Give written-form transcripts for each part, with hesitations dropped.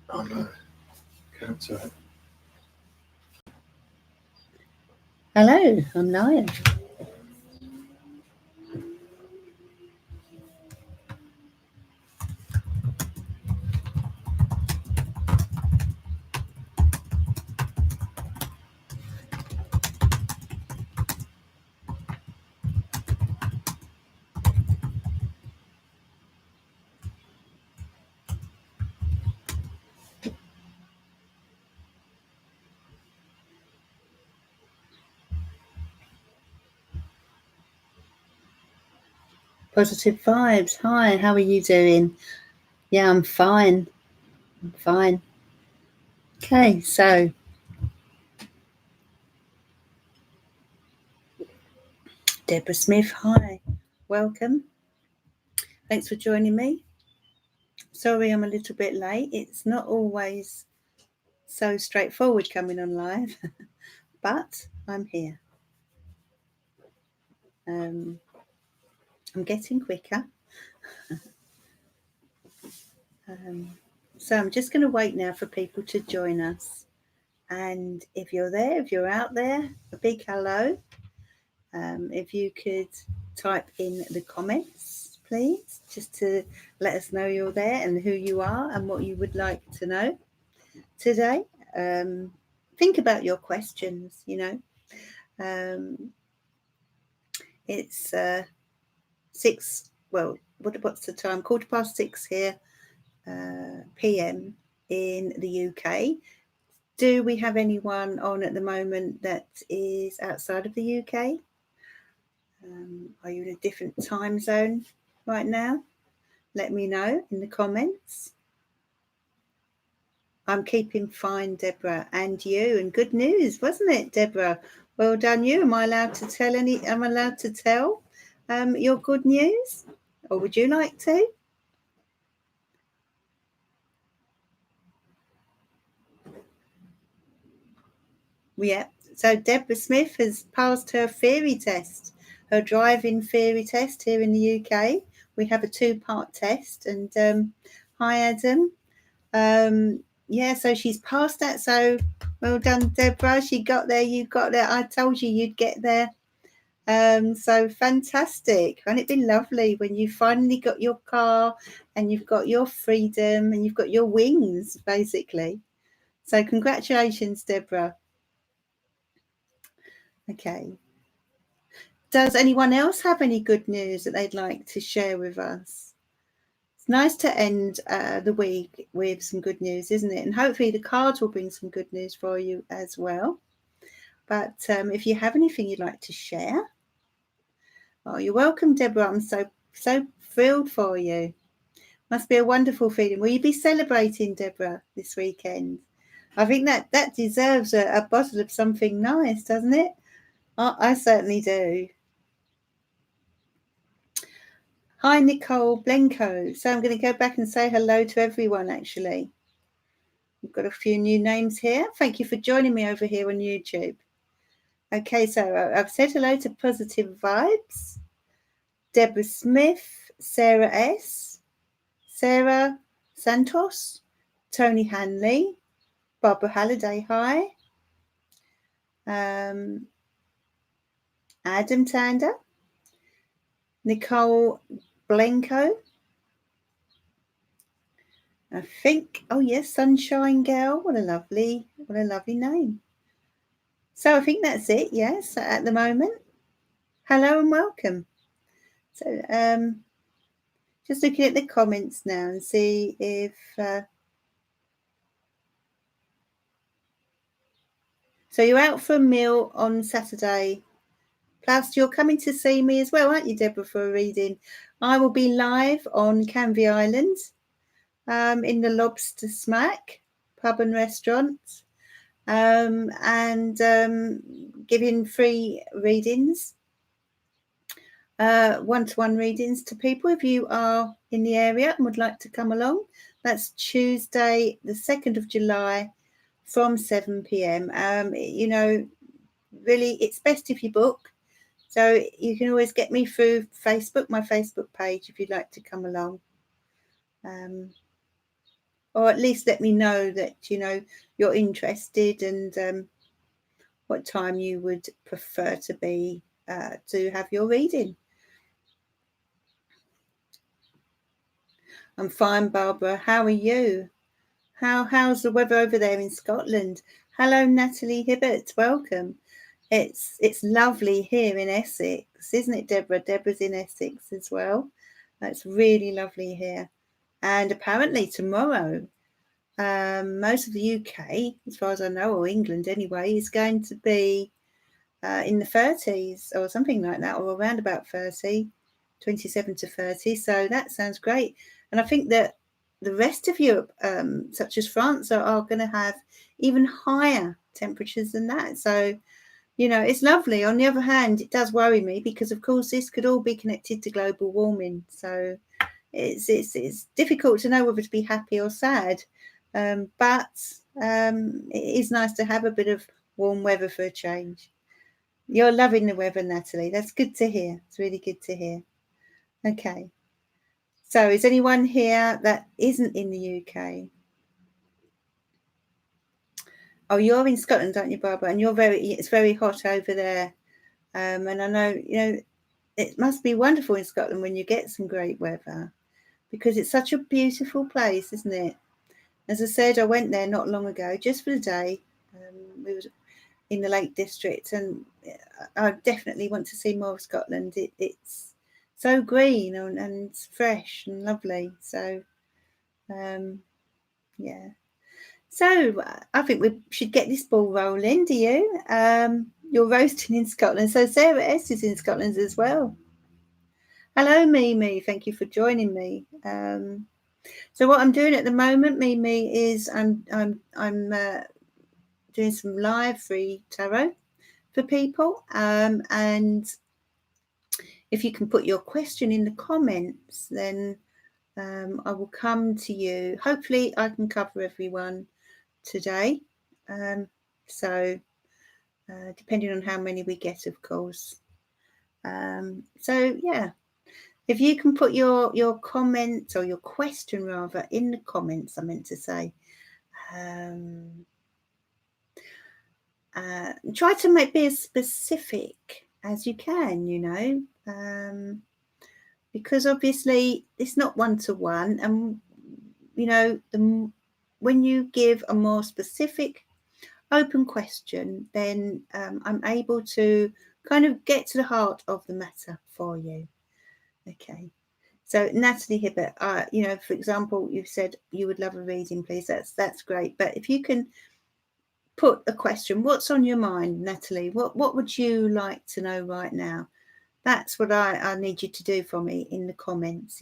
Oh no, can't do it. Hello, I'm live. Positive vibes. Hi, how are you doing? Yeah, I'm fine. I'm fine. Okay, so Deborah Smith, hi. Welcome. Thanks for joining me. Sorry I'm a little bit late. It's not always so straightforward coming on live, but I'm here. I'm getting quicker. So I'm just going to wait now for people to join us. And if you're there, if you're out there, a big hello. If you could type in the comments, please, just to let us know you're there and who you are and what you would like to know today. Think about your questions, It's 6, well, what's the time? 6:15 here, PM in the UK. Do we have anyone on at the moment that is outside of the UK? Are you in a different time zone right now? Let me know in the comments. I'm keeping fine, Deborah, and you. And good news, wasn't it, Deborah? Well done, you. Am I allowed to tell your good news, or would you like to? Yeah. So Deborah Smith has passed her theory test, her driving theory test here in the UK. We have a 2-part test, and hi, Adam. Yeah, so she's passed that. So well done, Deborah. She got there. You got there. I told you you'd get there. So fantastic. Hasn't it been lovely when you finally got your car and you've got your freedom and you've got your wings, basically? So congratulations, Deborah. Okay. Does anyone else have any good news that they'd like to share with us? It's nice to end the week with some good news, isn't it? And hopefully the cards will bring some good news for you as well. But if you have anything you'd like to share, oh, you're welcome, Deborah. I'm so thrilled for you. Must be a wonderful feeling. Will you be celebrating, Deborah, this weekend? I think that deserves a bottle of something nice, doesn't it? I certainly do. Hi, Nicole Blenko. So I'm going to go back and say hello to everyone, actually. We've got a few new names here. Thank you for joining me over here on YouTube. Okay, so I've said hello to Positive Vibes, Deborah Smith, Sarah S., Sarah Santos, Tony Hanley, Barbara Halliday, hi, Adam Tander, Nicole Blenko, I think, oh yes, Sunshine Girl, what a lovely name. So I think that's it, yes, at the moment. Hello and welcome. So just looking at the comments now and see if so you're out for a meal on Saturday. Plus, you're coming to see me as well, aren't you, Deborah, for a reading? I will be live on Canvey Island in the Lobster Smack pub and restaurant and giving free readings, one-to-one readings to people if you are in the area and would like to come along. That's Tuesday, the 2nd of July from 7 p.m. Really, it's best if you book. So you can always get me through Facebook, my Facebook page, if you'd like to come along. or at least let me know that you're interested, and what time you would prefer to have your reading. I'm fine, Barbara. How are you? How's the weather over there in Scotland? Hello, Natalie Hibbert. Welcome. It's lovely here in Essex, isn't it, Deborah? Deborah's in Essex as well. It's really lovely here. And apparently tomorrow, most of the UK, as far as I know, or England anyway, is going to be in the 30s or something like that, or around about 30, 27 to 30. So that sounds great. And I think that the rest of Europe, such as France, are going to have even higher temperatures than that. So, it's lovely. On the other hand, it does worry me because, of course, this could all be connected to global warming. So it's difficult to know whether to be happy or sad. But it is nice to have a bit of warm weather for a change. You're loving the weather, Natalie. That's good to hear. It's really good to hear. Okay. So is anyone here that isn't in the UK? Oh, you're in Scotland, aren't you, Barbara? And it's very hot over there. And I know, it must be wonderful in Scotland when you get some great weather, because it's such a beautiful place, isn't it? As I said, I went there not long ago, just for the day. We were in the Lake District, and I definitely want to see more of Scotland. It's so green and fresh and lovely. So, yeah. So I think we should get this ball rolling. Do you? You're roasting in Scotland. So Sarah S is in Scotland as well. Hello, Mimi. Thank you for joining me. So what I'm doing at the moment, Mimi, is I'm doing some live free tarot for people. And if you can put your question in the comments, then I will come to you. Hopefully I can cover everyone today. So depending on how many we get, of course. So yeah, if you can put your comment, or your question rather, in the comments, I meant to say. Try to be as specific as you can, because obviously it's not one-to-one, and when you give a more specific open question, then I'm able to kind of get to the heart of the matter for you. Okay. So Natalie Hibbert, for example, you've said you would love a reading, please. That's great. But if you can put a question, what's on your mind, Natalie? What would you like to know right now? That's what I need you to do for me in the comments.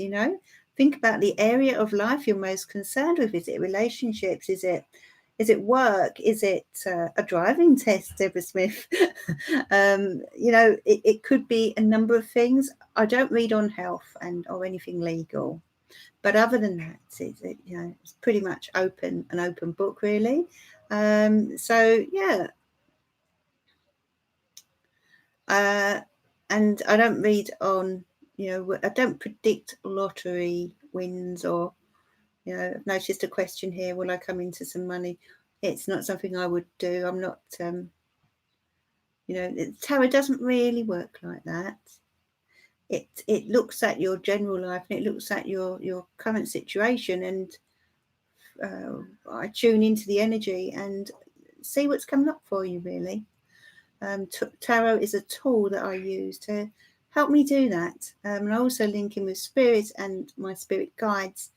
Think about the area of life you're most concerned with. Is it relationships? Is it work? Is it a driving test, Deborah Smith? It could be a number of things. I don't read on health or anything legal, but other than that, it's pretty much an open book, really. So yeah. And I don't read on, I don't predict lottery wins, or, I've noticed a question here, will I come into some money? It's not something I would do. I'm not, tarot doesn't really work like that. It looks at your general life, and it looks at your current situation, and I tune into the energy and see what's coming up for you, really. Tarot is a tool that I use to help me do that. And I also link in with spirit and my spirit guides.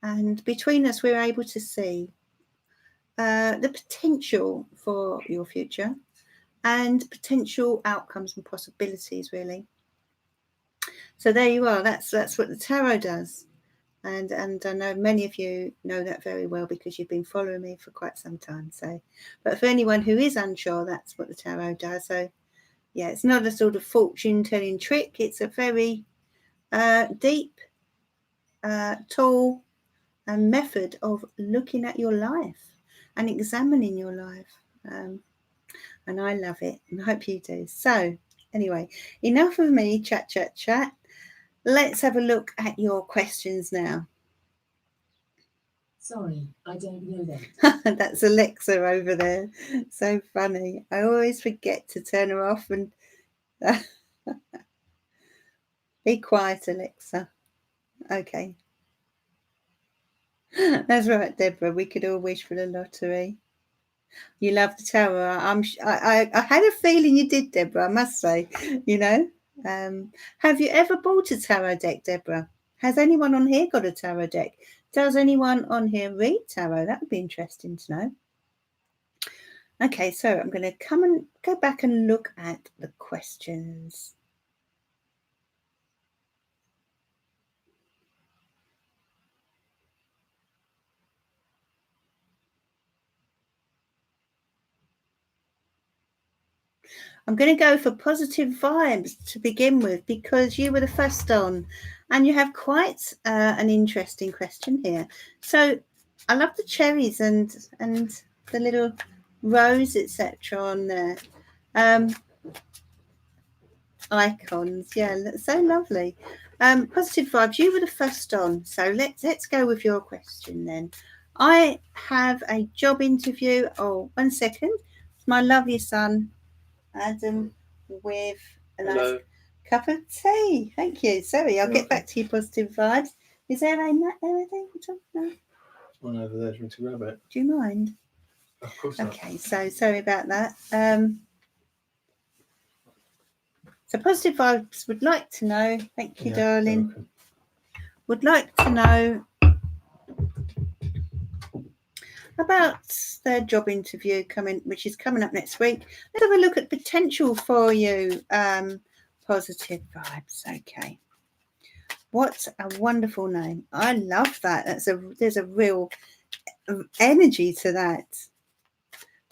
And between us, we're able to see the potential for your future and potential outcomes and possibilities, really. So there you are. That's what the tarot does. And I know many of you know that very well because you've been following me for quite some time. So, but for anyone who is unsure, that's what the tarot does. So, yeah, it's not a sort of fortune-telling trick. It's a very deep tool and method of looking at your life and examining your life. And I love it, and I hope you do. So, anyway, enough of me chat. Let's have a look at your questions now. Sorry, I don't know that. That's Alexa over there. So funny. I always forget to turn her off and be quiet, Alexa. Okay. That's right, Deborah. We could all wish for the lottery. You love the tower. I had a feeling you did, Deborah, I must say, you know. Have you ever bought a tarot deck, Deborah? Has anyone on here got a tarot deck? Does anyone on here read tarot? That would be interesting to know. Okay, so I'm going to come and go back and look at the questions. I'm going to go for positive vibes to begin with because you were the first on and you have quite an interesting question here. So I love the cherries and the little rose, etc. on there. Icons, yeah, so lovely. Positive vibes, you were the first on. So let's go with your question then. I have a job interview. Oh, 1 second. It's my lovely son Adam with a nice cup of tea. Thank you. Sorry, I'll get back to your positive vibes. Is there a nut there, I think? No. One over there. Do you want to grab it? Do you mind? Of course not. Okay, so sorry about that. So positive vibes would like to know. Thank you, darling. Would like to know about their job interview which is coming up next week. Let's have a look at potential for you. Positive vibes. Okay. What a wonderful name. I love that. There's a real energy to that.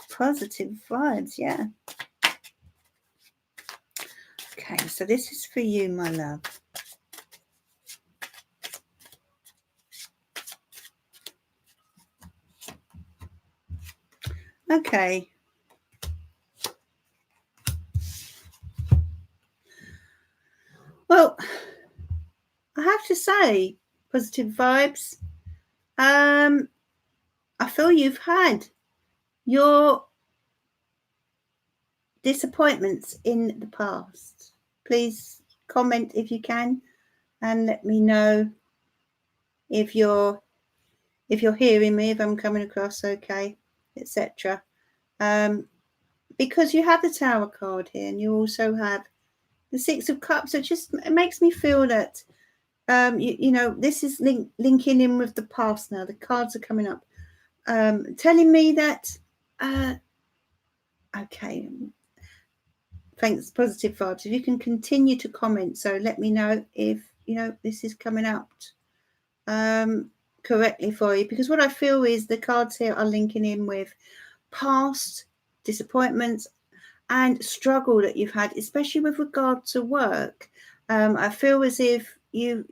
Positive vibes, yeah. Okay, so this is for you, my love. Okay. Well, I have to say, positive vibes. I feel you've had your disappointments in the past. Please comment if you can and let me know if you're hearing me, if I'm coming across okay, etc. Because you have the Tower card here and you also have the Six of Cups. It makes me feel that this is linking in with the past now. The cards are coming up, telling me that okay, thanks, positive vibes. If you can continue to comment, so let me know if this is coming out correctly for you, because what I feel is the cards here are linking in with past disappointments and struggle that you've had, especially with regard to work. I feel as if you're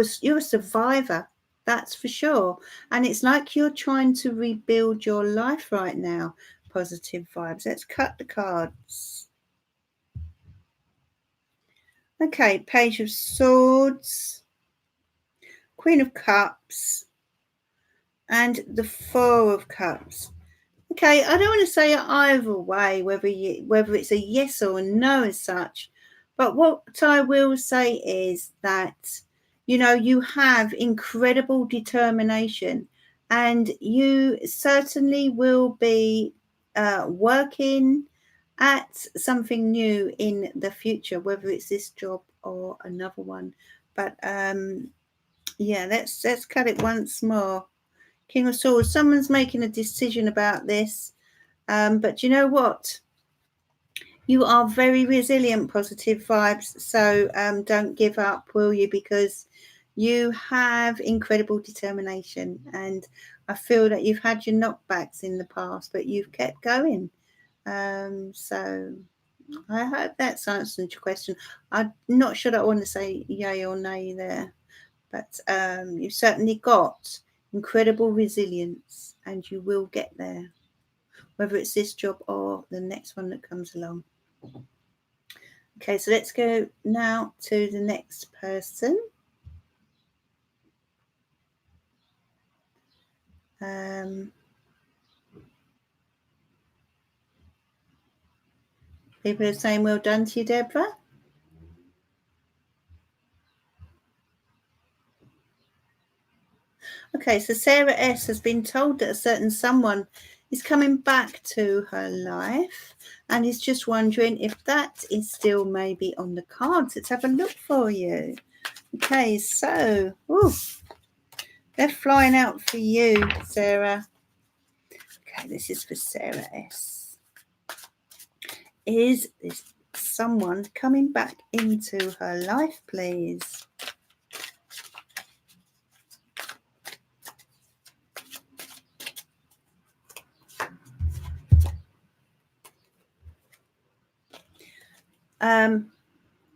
a survivor, that's for sure, and it's like you're trying to rebuild your life right now. Positive vibes. Let's cut the cards. Okay, Page of Swords, Queen of Cups, and the Four of Cups. Okay, I don't want to say either way whether it's a yes or a no as such, but what I will say is that you have incredible determination, and you certainly will be working at something new in the future, whether it's this job or another one. But yeah, let's cut it once more. King of Swords, someone's making a decision about this, but you know what? You are very resilient, positive vibes, so don't give up, will you? Because you have incredible determination, and I feel that you've had your knockbacks in the past, but you've kept going. So I hope that's answered your question. I'm not sure that I want to say yay or nay there, but you've certainly got incredible resilience and you will get there, whether it's this job or the next one that comes along. Okay, so let's go now to the next person. People are saying well done to you, Deborah. Okay, so Sarah S has been told that a certain someone is coming back to her life and is just wondering if that is still maybe on the cards. Let's have a look for you. Okay, so they're flying out for you, Sarah. Okay, this is for Sarah S. Is this someone coming back into her life, please?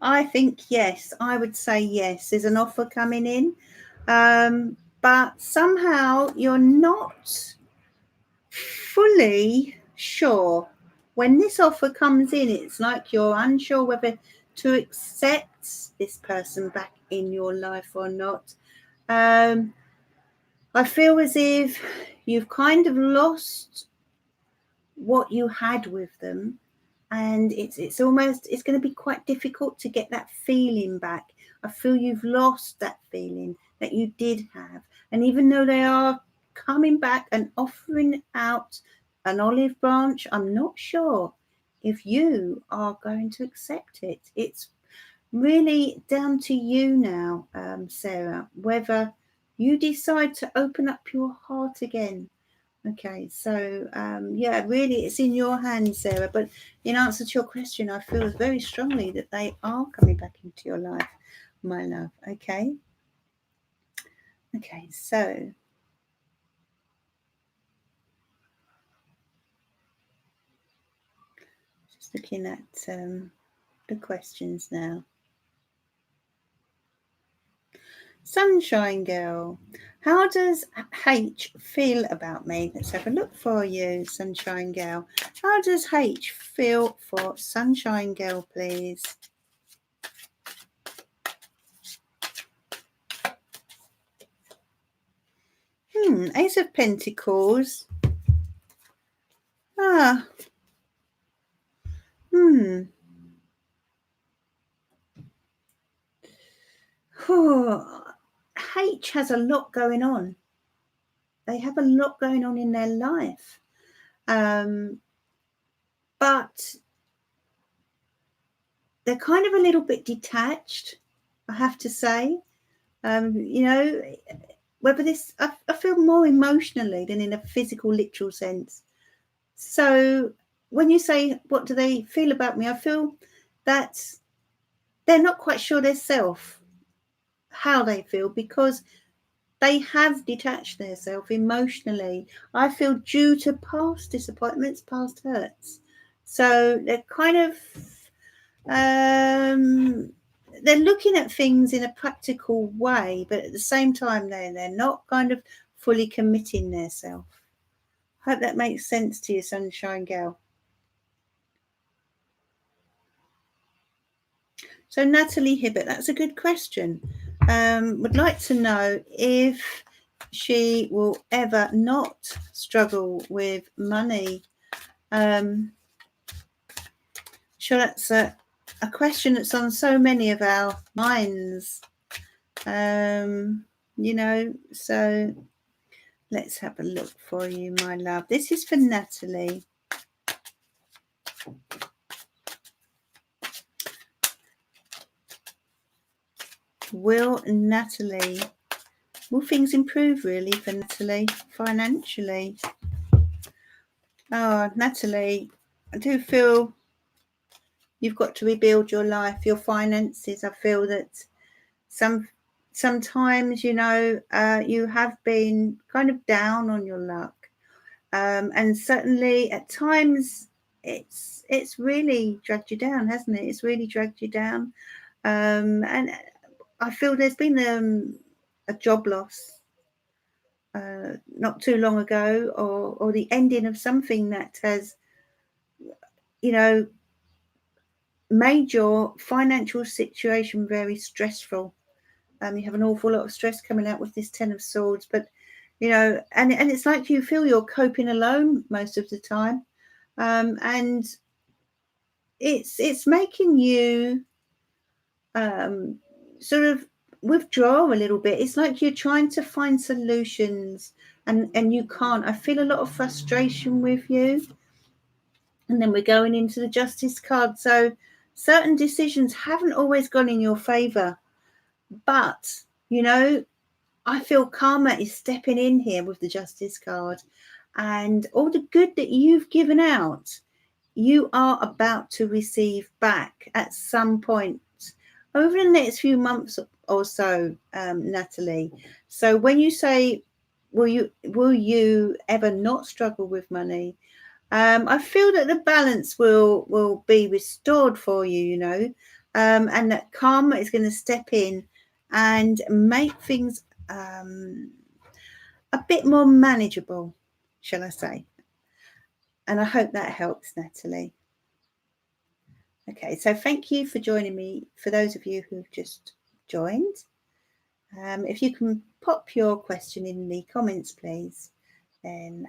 I think yes. I would say yes. There's an offer coming in, but somehow you're not fully sure. When this offer comes in, it's like you're unsure whether to accept this person back in your life or not. I feel as if you've kind of lost what you had with them, and it's going to be quite difficult to get that feeling back. I feel you've lost that feeling that you did have, and even though they are coming back and offering out an olive branch, I'm not sure if you are going to accept it. It's really down to you now, Sarah, whether you decide to open up your heart again. Okay, so yeah, really it's in your hands, Sarah, but in answer to your question, I feel very strongly that they are coming back into your life, my love. Okay, so just looking at the questions now. Sunshine Girl, how does H feel about me? Let's have a look for you, Sunshine Girl. How does H feel for Sunshine Girl, please? Ace of Pentacles. H has a lot going on. They have a lot going on in their life. But they're kind of a little bit detached, I have to say. You know, whether this, I feel more emotionally than in a physical, literal sense. So when you say, what do they feel about me? I feel that they're not quite sure themselves how they feel, because they have detached themselves emotionally, I feel, due to past disappointments, past hurts. So they're kind of they're looking at things in a practical way, but at the same time they're not kind of fully committing themselves. Hope that makes sense to you, Sunshine Girl. So Natalie Hibbert, that's a good question. Would like to know if she will ever not struggle with money. Sure, that's a question that's on so many of our minds. You know, so let's have a look for you, my love. This is for Natalie. Will things improve really for Natalie financially? Oh, Natalie, I do feel you've got to rebuild your life, your finances. I feel that sometimes, you know, you have been kind of down on your luck. And certainly at times it's really dragged you down, hasn't it? It's really dragged you down. And I feel there's been a job loss not too long ago, or the ending of something that has, you know, made your financial situation very stressful. You have an awful lot of stress coming out with this Ten of Swords, but and it's like you feel you're coping alone most of the time, and it's making you sort of withdraw a little bit. It's like you're trying to find solutions and you can't. I feel a lot of frustration with you. And then we're going into the Justice card. So certain decisions haven't always gone in your favor, but I feel karma is stepping in here with the Justice card, and all the good that you've given out, you are about to receive back at some point over the next few months or so, Natalie. So when you say, will you ever not struggle with money? I feel that the balance will be restored for you, and that karma is going to step in and make things a bit more manageable, shall I say. And I hope that helps, Natalie. Okay, so thank you for joining me. For those of you who've just joined, if you can pop your question in the comments, please, then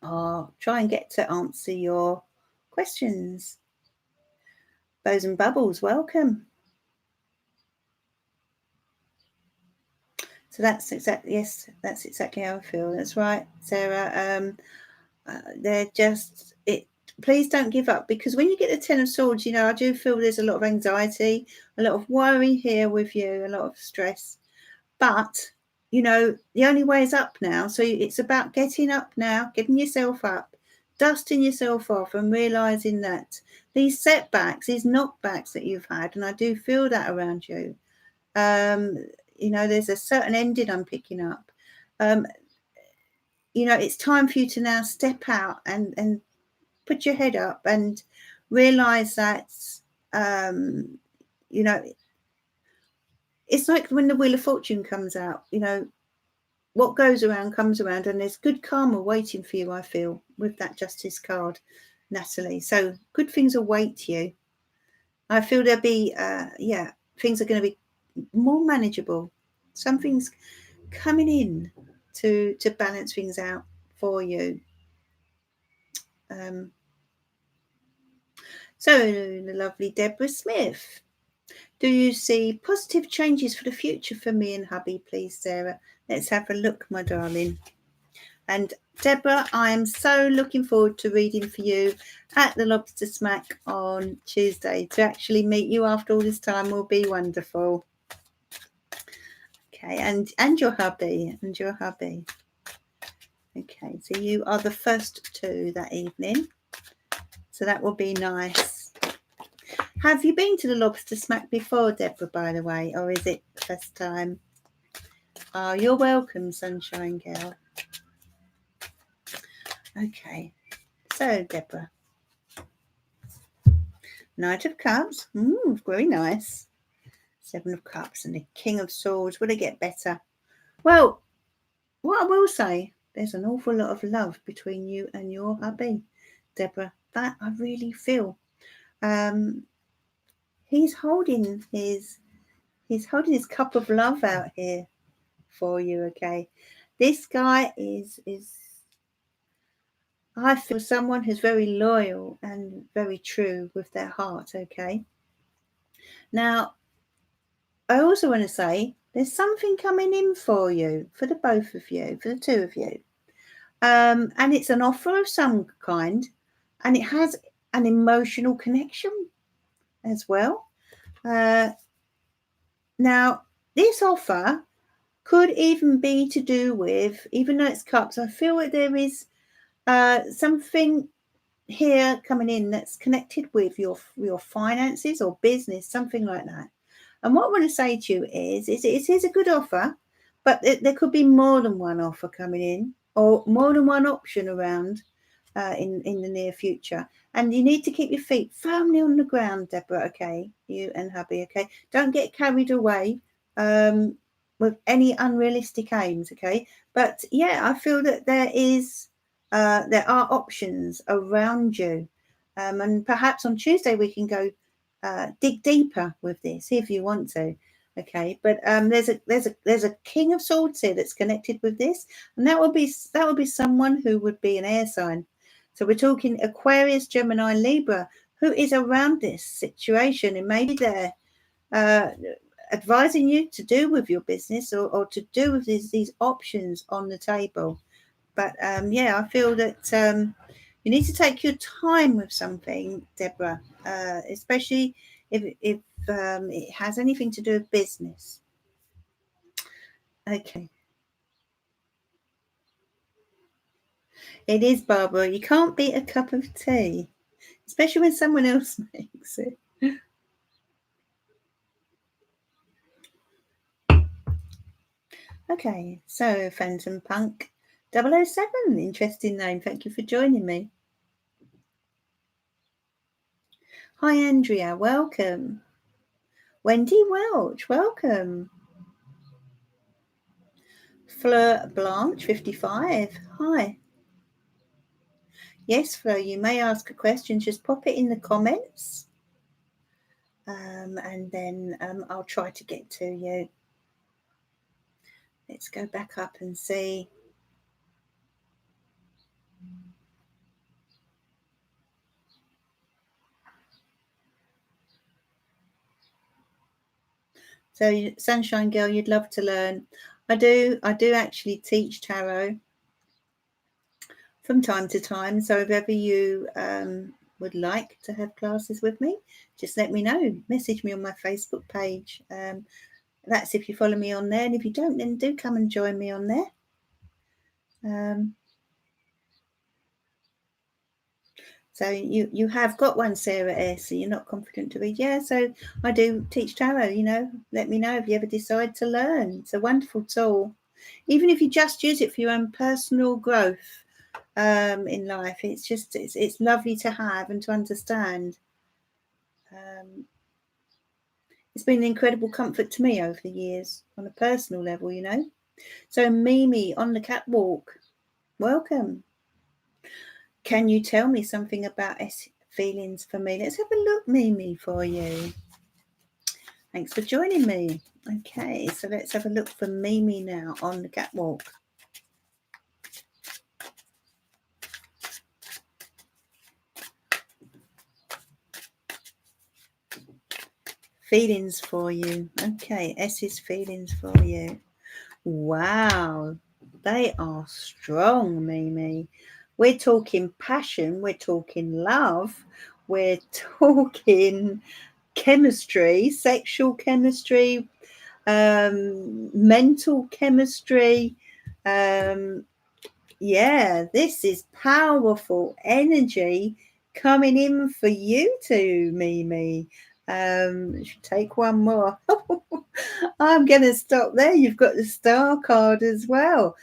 I'll try and get to answer your questions. Bows and Bubbles, welcome. So that's exactly how I feel. That's right, Sarah. They're just it. Please don't give up, because when you get the Ten of Swords, I do feel there's a lot of anxiety, a lot of worry here with you, a lot of stress. But the only way is up now. So it's about getting up now, getting yourself up, dusting yourself off, and realizing that these setbacks, these knockbacks that you've had, and I do feel that around you. There's a certain ending I'm picking up. It's time for you to now step out and put your head up and realize that, it's like when the Wheel of Fortune comes out, what goes around comes around, and there's good karma waiting for you, I feel, with that Justice card, Natalie. So good things await you. I feel there'll be, things are going to be more manageable. Something's coming in to balance things out for you. So the lovely Deborah Smith. Do you see positive changes for the future for me and hubby, please, Sarah? Let's have a look, my darling. And Deborah, I am so looking forward to reading for you at the Lobster Smack on Tuesday. To actually meet you after all this time will be wonderful. Okay, and your hubby, Okay, so you are the first two that evening. So that will be nice. Have you been to the Lobster Smack before, Deborah, by the way, or is it the first time? Oh, you're welcome, Sunshine Girl. Okay, so Deborah. Knight of Cups. Very nice. Seven of Cups and the King of Swords. Will it get better? Well, what I will say, there's an awful lot of love between you and your hubby, Deborah. That I really feel. He's holding his cup of love out here for you. Okay, this guy is I feel someone who's very loyal and very true with their heart. Okay, now I also want to say there's something coming in for you, for the both of you, for the two of you, and it's an offer of some kind, and it has an emotional connection as well. Now, this offer could even be to do with, even though it's cups, I feel like there is something here coming in that's connected with your finances or business, something like that. And what I want to say to you is it is a good offer, but there could be more than one offer coming in, or more than one option around in the near future. And you need to keep your feet firmly on the ground, Deborah, okay? You and hubby, okay? Don't get carried away with any unrealistic aims, okay? But yeah, I feel that there are options around you. And perhaps on Tuesday we can go dig deeper with this if you want to. Okay, but there's a King of Swords here that's connected with this, and that would be someone who would be an air sign. So we're talking Aquarius, Gemini, Libra, who is around this situation, and maybe they're advising you to do with your business or to do with these options on the table. But yeah, I feel that you need to take your time with something, Deborah, especially if it has anything to do with business. Okay. It is, Barbara. You can't beat a cup of tea, especially when someone else makes it. Okay, so Phantom Punk 007, interesting name. Thank you for joining me. Hi, Andrea. Welcome. Wendy Welch. Welcome. Fleur Blanche 55. Hi. Yes, Fleur, you may ask a question. Just pop it in the comments. And then I'll try to get to you. Let's go back up and see. So, Sunshine Girl, you'd love to learn. I do actually teach tarot from time to time. So if ever you would like to have classes with me, just let me know. Message me on my Facebook page. That's if you follow me on there. And if you don't, then do come and join me on there. So you have got one, Sarah S. So you're not confident to read. Yeah, so I do teach tarot, let me know if you ever decide to learn. It's a wonderful tool. Even if you just use it for your own personal growth in life, it's lovely to have and to understand. It's been an incredible comfort to me over the years on a personal level, So Mimi on the catwalk, welcome. Can you tell me something about feelings for me? Let's have a look, Mimi, for you. Thanks for joining me. Okay, so let's have a look for Mimi now on the catwalk. Feelings for you. Okay, S's feelings for you. Wow, they are strong, Mimi. We're talking passion, we're talking love, we're talking chemistry, sexual chemistry, mental chemistry. Yeah, this is powerful energy coming in for you too, Mimi. Should take one more. I'm going to stop there. You've got the star card as well.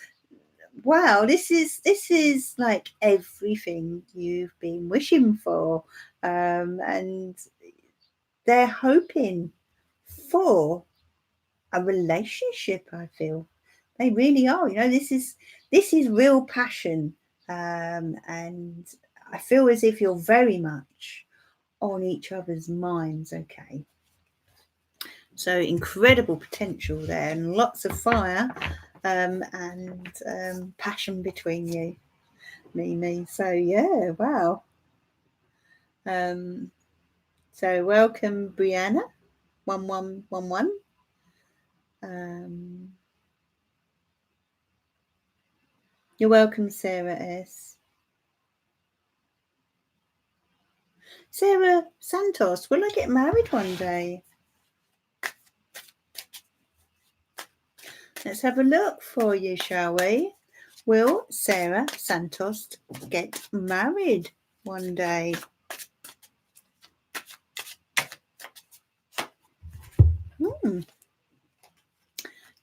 Wow, this is like everything you've been wishing for, and they're hoping for a relationship. I feel they really are. This is real passion, and I feel as if you're very much on each other's minds. Okay, so incredible potential there, and lots of fire. And passion between you, Mimi. So yeah, wow. So welcome, Brianna, 1111. You're welcome, Sarah S. Sarah Santos, will I get married one day? Let's have a look for you, shall we? Will Sarah Santos get married one day?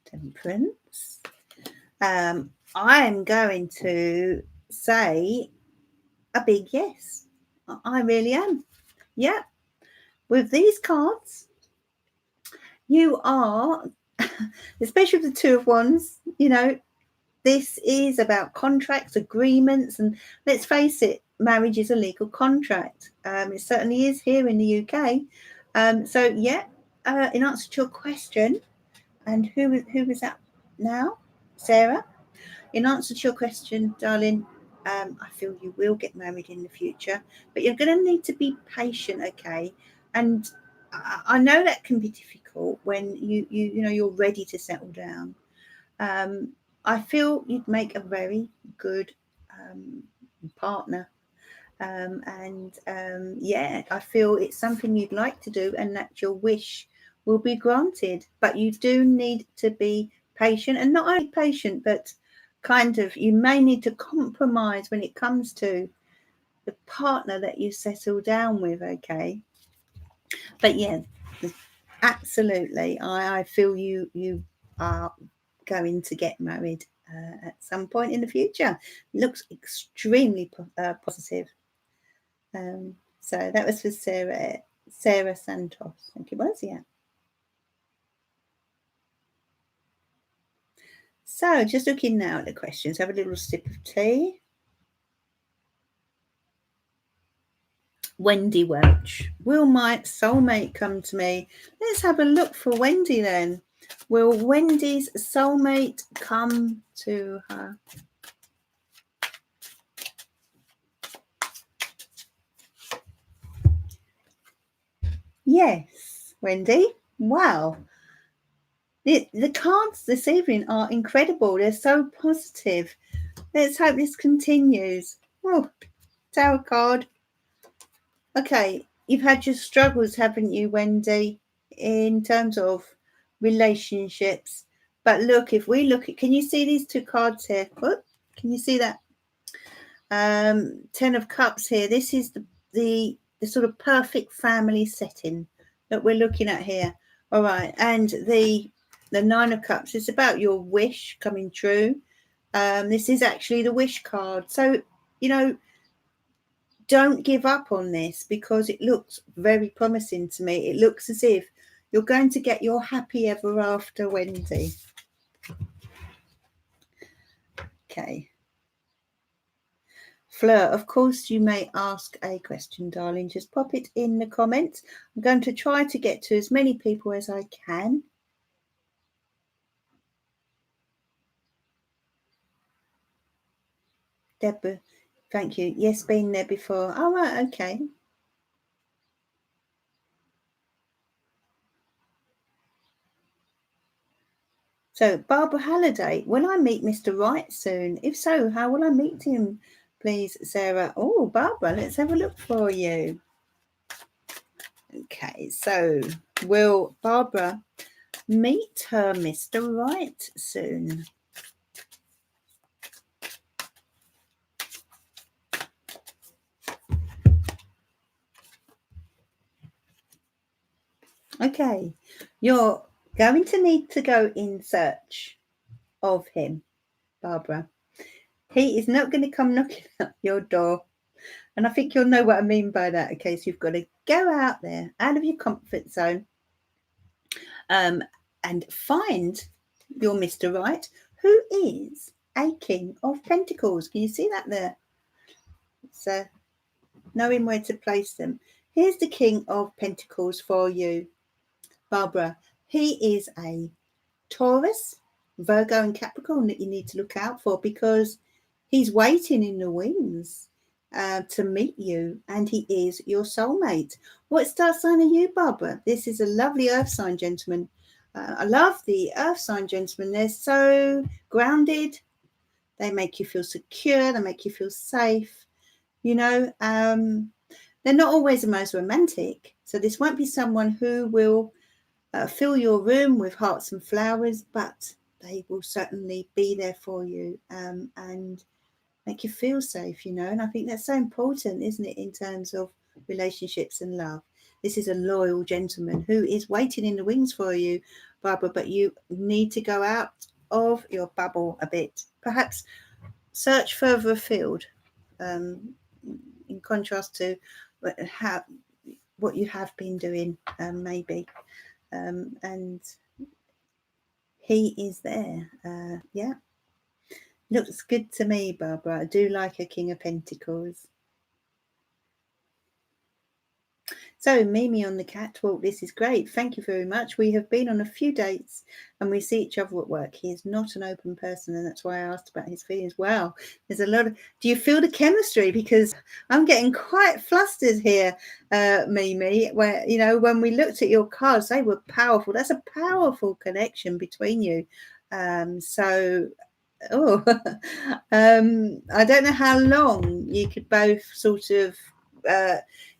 Temperance. I'm going to say a big yes. I really am. Yeah. With these cards, you are, especially with the Two of Wands, this is about contracts, agreements, and let's face it, marriage is a legal contract. It certainly is here in the UK. So yeah, in answer to your question, and who is that now? Sarah? In answer to your question, darling, I feel you will get married in the future, but you're going to need to be patient, okay? And I know that can be difficult when you know you're ready to settle down. I feel you'd make a very good partner. Yeah, I feel it's something you'd like to do and that your wish will be granted. But you do need to be patient, and not only patient, but kind of you may need to compromise when it comes to the partner that you settle down with, okay? But yeah, absolutely. I feel you are going to get married at some point in the future. Looks extremely positive. So that was for Sarah Santos. I think it was, yeah. So just looking now at the questions, have a little sip of tea. Wendy Welch. Will my soulmate come to me? Let's have a look for Wendy then. Will Wendy's soulmate come to her? Yes, Wendy. Wow. The cards this evening are incredible. They're so positive. Let's hope this continues. Oh, tarot card. Okay, you've had your struggles, haven't you, Wendy, in terms of relationships. But look, if we look at, can you see these two cards here? Whoop, can you see that? 10 of Cups here. This is the sort of perfect family setting that we're looking at here. All right, and the 9 of Cups is about your wish coming true. This is actually the wish card. So, you know, don't give up on this because it looks very promising to me. It looks as if you're going to get your happy ever after, Wendy. Okay. Fleur, of course you may ask a question, darling. Just pop it in the comments. I'm going to try to get to as many people as I can. Deborah, thank you. Yes, been there before. Oh, right, okay. So, Barbara Halliday, will I meet Mr. Right soon? If so, how will I meet him, please, Sarah? Oh, Barbara, let's have a look for you. Okay, so will Barbara meet her Mr. Right soon? Okay, you're going to need to go in search of him, Barbara. He is not going to come knocking at your door. And I think you'll know what I mean by that. Okay, so you've got to go out there, out of your comfort zone, and find your Mr. Right, who is a King of Pentacles. Can you see that there? So knowing where to place them. Here's the King of Pentacles for you, Barbara. He is a Taurus, Virgo and Capricorn that you need to look out for because he's waiting in the wings to meet you, and he is your soulmate. What star sign are you, Barbara? This is a lovely earth sign gentleman. I love the earth sign gentlemen. They're so grounded. They make you feel secure. They make you feel safe. You know, they're not always the most romantic. So this won't be someone who will fill your room with hearts and flowers, but they will certainly be there for you and make you feel safe, you know. And I think that's so important, isn't it, in terms of relationships and love. This is a loyal gentleman who is waiting in the wings for you, Barbara, but you need to go out of your bubble a bit. Perhaps search further afield, in contrast to what you have been doing, maybe. And he is there. Yeah. Looks good to me, Barbara. I do like a King of Pentacles. So, Mimi on the catwalk, this is great. Thank you very much. We have been on a few dates and we see each other at work. He is not an open person, and that's why I asked about his feelings. Wow, there's a lot of. Do you feel the chemistry? Because I'm getting quite flustered here, Mimi. Where, you know, when we looked at your cards, they were powerful. That's a powerful connection between you. Oh, I don't know how long you could both sort of.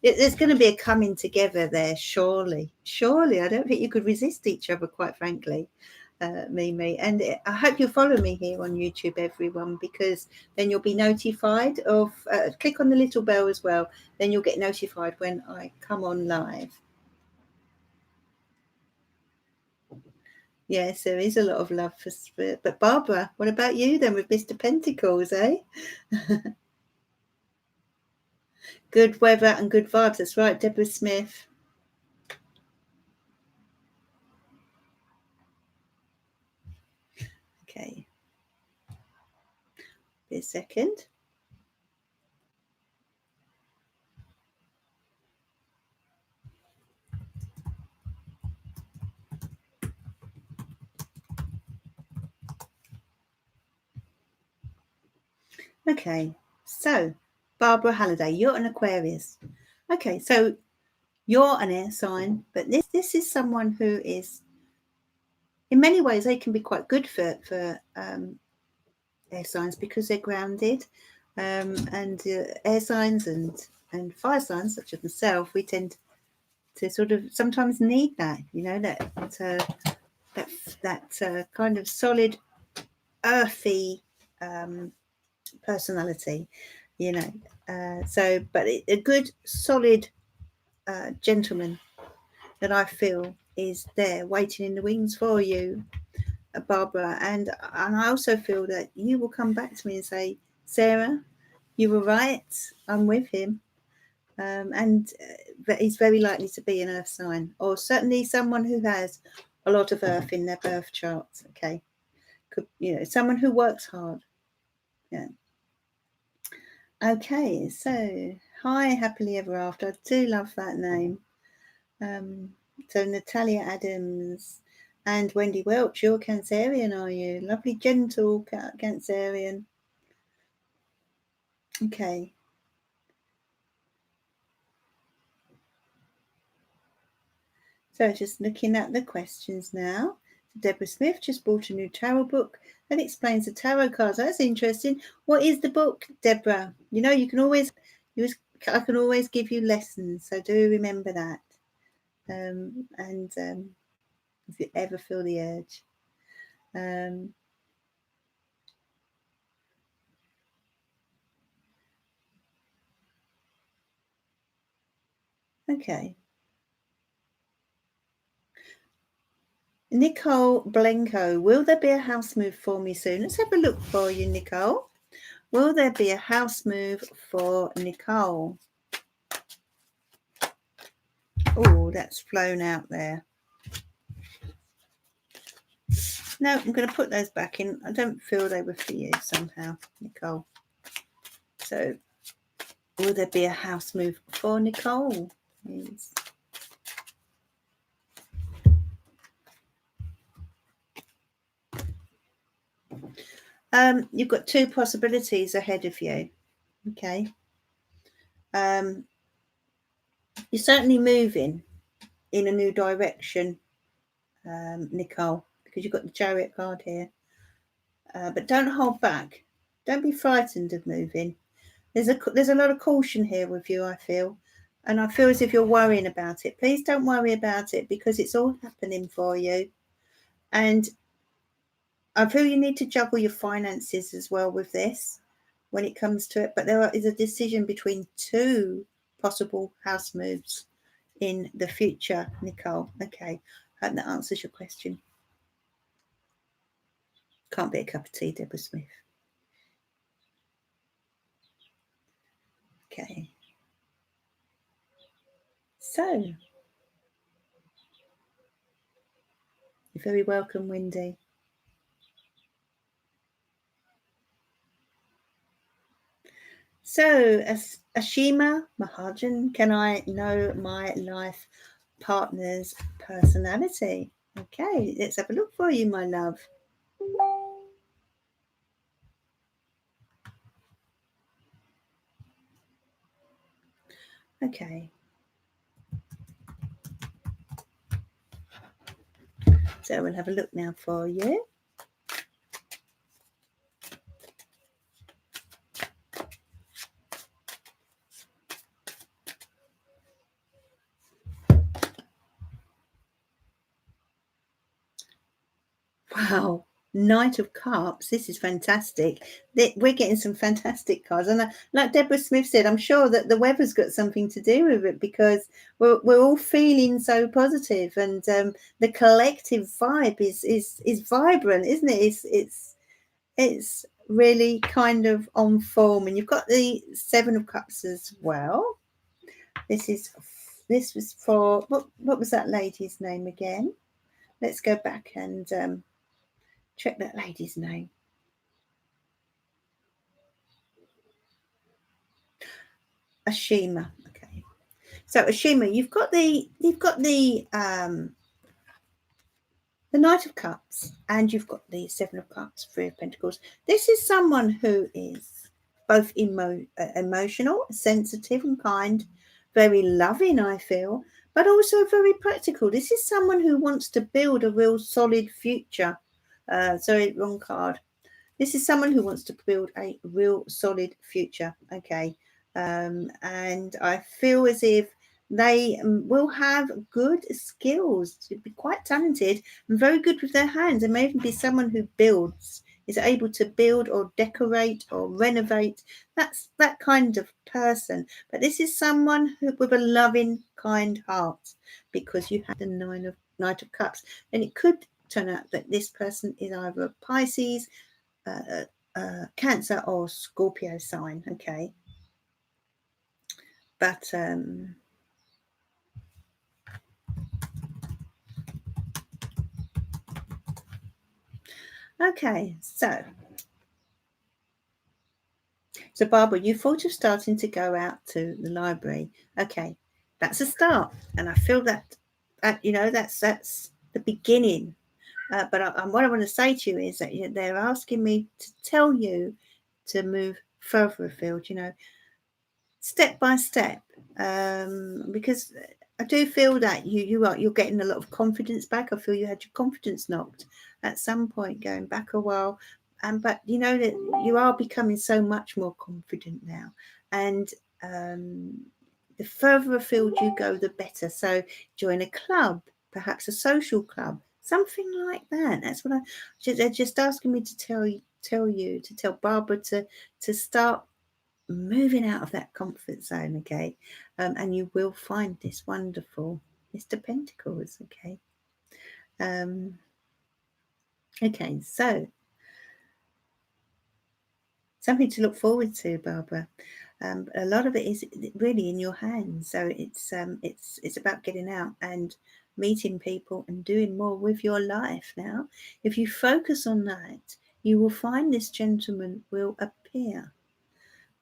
There's going to be a coming together there, surely. I don't think you could resist each other, quite frankly, Mimi. And I hope you'll follow me here on YouTube, everyone, because then you'll be notified of. Click on the little bell as well. Then you'll get notified when I come on live. Yes, there is a lot of love for Spirit. But Barbara, what about you then with Mr. Pentacles, eh? Good weather and good vibes. That's right, Deborah Smith. Okay. Be a second. Okay, so Barbara Halliday, you're an Aquarius. Okay, so you're an air sign, but this is someone who is, in many ways, they can be quite good for air signs because they're grounded, and air signs and fire signs, such as myself, we tend to sort of sometimes need that, you know, that kind of solid, earthy personality, you know. But a good, solid gentleman that I feel is there waiting in the wings for you, Barbara. And I also feel that you will come back to me and say, Sarah, you were right. I'm with him. And he's very likely to be an earth sign, or certainly someone who has a lot of earth in their birth chart. Okay. You know, someone who works hard. Yeah. Okay, so hi, Happily Ever After. I do love that name. So Natalia Adams and Wendy Welch, you're Cancerian, are you? Lovely, gentle Cancerian. Okay. So just looking at the questions now. Deborah Smith just bought a new tarot book that explains the tarot cards. That's interesting. What is the book, Deborah? You know, you can always use. I can always give you lessons, so do remember that. If you ever feel the urge. Okay. Nicole Blenko, will there be a house move for me soon? Let's have a look for you, Nicole. Will there be a house move for Nicole? Oh, that's flown out there. No, I'm going to put those back in. I don't feel they were for you somehow, Nicole. So, will there be a house move for Nicole? Please. You've got two possibilities ahead of you. Okay. You're certainly moving in a new direction, Nicole, because you've got the Chariot card here. But don't hold back. Don't be frightened of moving. There's a lot of caution here with you, I feel. And I feel as if you're worrying about it. Please don't worry about it, because it's all happening for you. And I feel you need to juggle your finances as well with this when it comes to it. But there is a decision between two possible house moves in the future, Nicole. Okay, I hope that answers your question. Can't be a cup of tea, Deborah Smith. Okay. So, you're very welcome, Wendy. So, Ashima Mahajan, can I know my life partner's personality? Okay, let's have a look for you, my love. Okay. So we'll have a look now for you. Wow, Knight of Cups. This is fantastic. We're getting some fantastic cards. And like Deborah Smith said, I'm sure that the weather's got something to do with it, because we're all feeling so positive, and the collective vibe is vibrant, isn't it? It's really kind of on form. And you've got the Seven of Cups as well. This was for what was that lady's name again? Let's go back and check that lady's name. Ashima. Okay. So Ashima, you've got the Knight of Cups, and you've got the Seven of Cups, Three of Pentacles. This is someone who is both emotional, sensitive and kind, very loving, I feel, but also very practical. This is someone who wants to build a real solid future. Sorry, wrong card. This is someone who wants to build a real solid future. Okay. And I feel as if they will have good skills, to be quite talented and very good with their hands. There may even be someone who builds, is able to build or decorate or renovate. That's that kind of person. But this is someone who, with a loving, kind heart, because you had the Knight of Cups. And it could turn out that this person is either a Pisces, Cancer or Scorpio sign. Okay. But okay, so Barbara, you thought of starting to go out to the library. Okay, that's a start, and I feel that that's the beginning. But what I want to say to you is that they're asking me to tell you to move further afield. Step by step, because I do feel that you're getting a lot of confidence back. I feel you had your confidence knocked at some point going back a while, but you know that you are becoming so much more confident now, and the further afield you go, the better. So join a club, perhaps a social club, something like that. That's what they're just asking me to tell Barbara to start moving out of that comfort zone. Okay. And you will find this wonderful Mr. Pentacles. Okay. Okay, so something to look forward to, Barbara. A lot of it is really in your hands, so it's about getting out and meeting people and doing more with your life. Now, if you focus on that, you will find this gentleman will appear.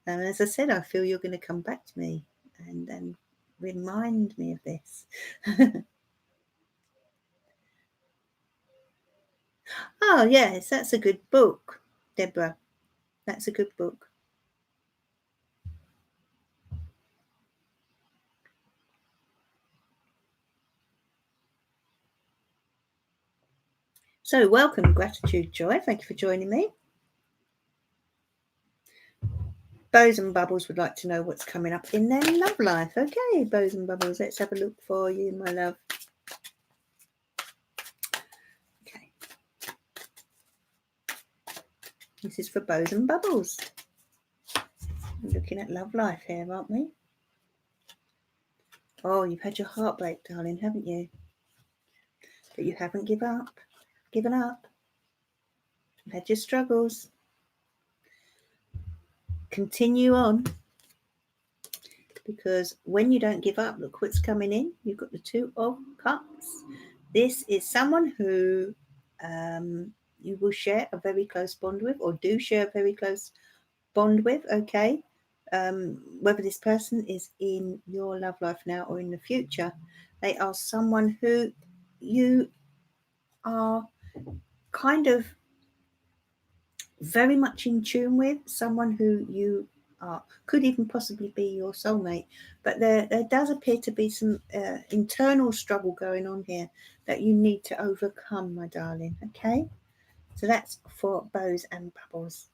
And as I said, I feel you're going to come back to me and remind me of this. Oh, yes, that's a good book, Deborah. That's a good book. So welcome, Gratitude Joy. Thank you for joining me. Bows and Bubbles would like to know what's coming up in their love life. Okay, Bows and Bubbles, let's have a look for you, my love. Okay. This is for Bows and Bubbles. We're looking at love life here, aren't we? Oh, you've had your heartbreak, darling, haven't you? But you haven't given up. You've had your struggles. Continue on. Because when you don't give up, look what's coming in. You've got the Two of Cups. This is someone who you will share a very close bond with, or do share a very close bond with. Okay. whether this person is in your love life now or in the future, they are someone who you are kind of very much in tune with, someone who you are, could even possibly be your soulmate. But there does appear to be some internal struggle going on here that you need to overcome, my darling. Okay, so that's for bows and bubbles.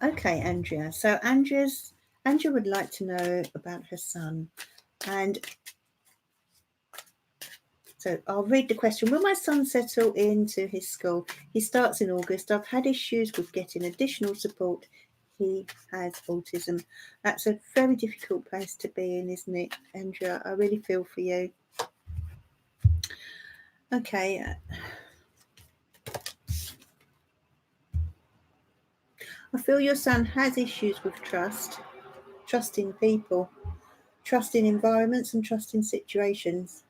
Okay, Andrea. So Andrea would like to know about her son. And so I'll read the question. Will my son settle into his school? He starts in August. I've had issues with getting additional support. He has autism. That's a very difficult place to be in, isn't it, Andrea? I really feel for you. Okay. I feel your son has issues with trusting people, trusting environments and trusting situations.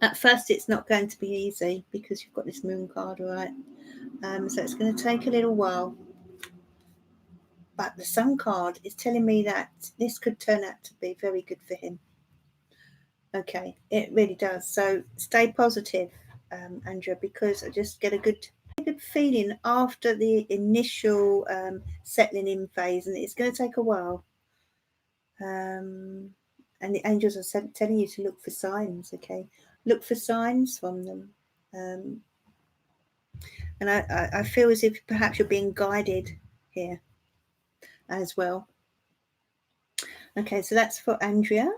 At first, it's not going to be easy because you've got this moon card, all right? So it's going to take a little while. But the sun card is telling me that this could turn out to be very good for him. Okay, it really does. So stay positive, Andrea, because I just get a good feeling after the initial settling in phase, and it's going to take a while. And the angels are telling you to look for signs. Okay, look for signs from them. And I feel as if perhaps you're being guided here as well. Okay, so that's for Andrea.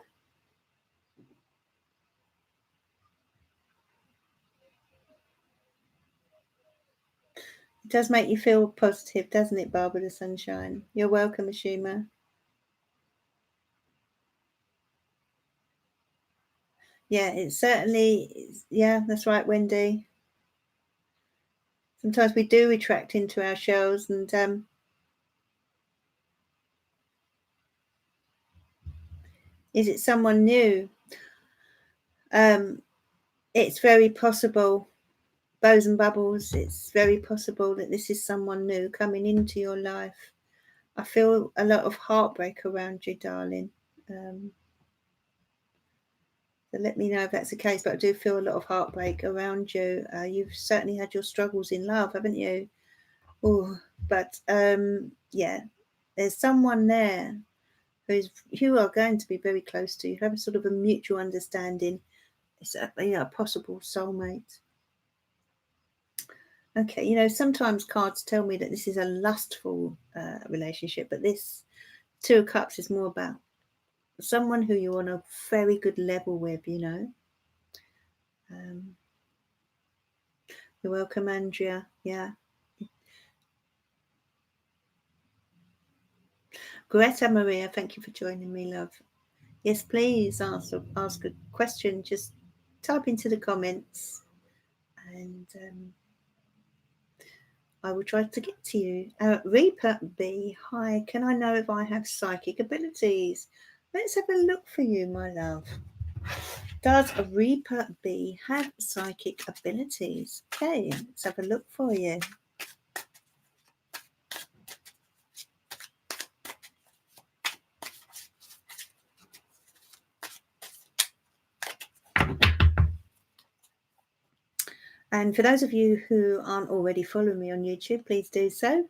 It does make you feel positive, doesn't it, Barbara the Sunshine? You're welcome, Ashima. Yeah, it certainly is. Yeah, that's right, Wendy. Sometimes we do retract into our shells, and is it someone new? It's very possible, bows and bubbles, it's very possible that this is someone new coming into your life. I feel a lot of heartbreak around you, darling. So let me know if that's the case, but I do feel a lot of heartbreak around you. You've certainly had your struggles in love, haven't you? Oh, but yeah, there's someone there who are going to be very close to you. Have a sort of a mutual understanding. It's a possible soulmate. Okay, sometimes cards tell me that this is a lustful relationship, but this Two of Cups is more about someone who you're on a very good level with, You're welcome, Andrea. Yeah. Greta Maria, thank you for joining me, love. Yes, please ask a question. Just type into the comments and I will try to get to you. Reaper B, hi. Can I know if I have psychic abilities? Let's have a look for you, my love. Does Reaper B have psychic abilities? Okay, let's have a look for you. And for those of you who aren't already following me on YouTube, please do so.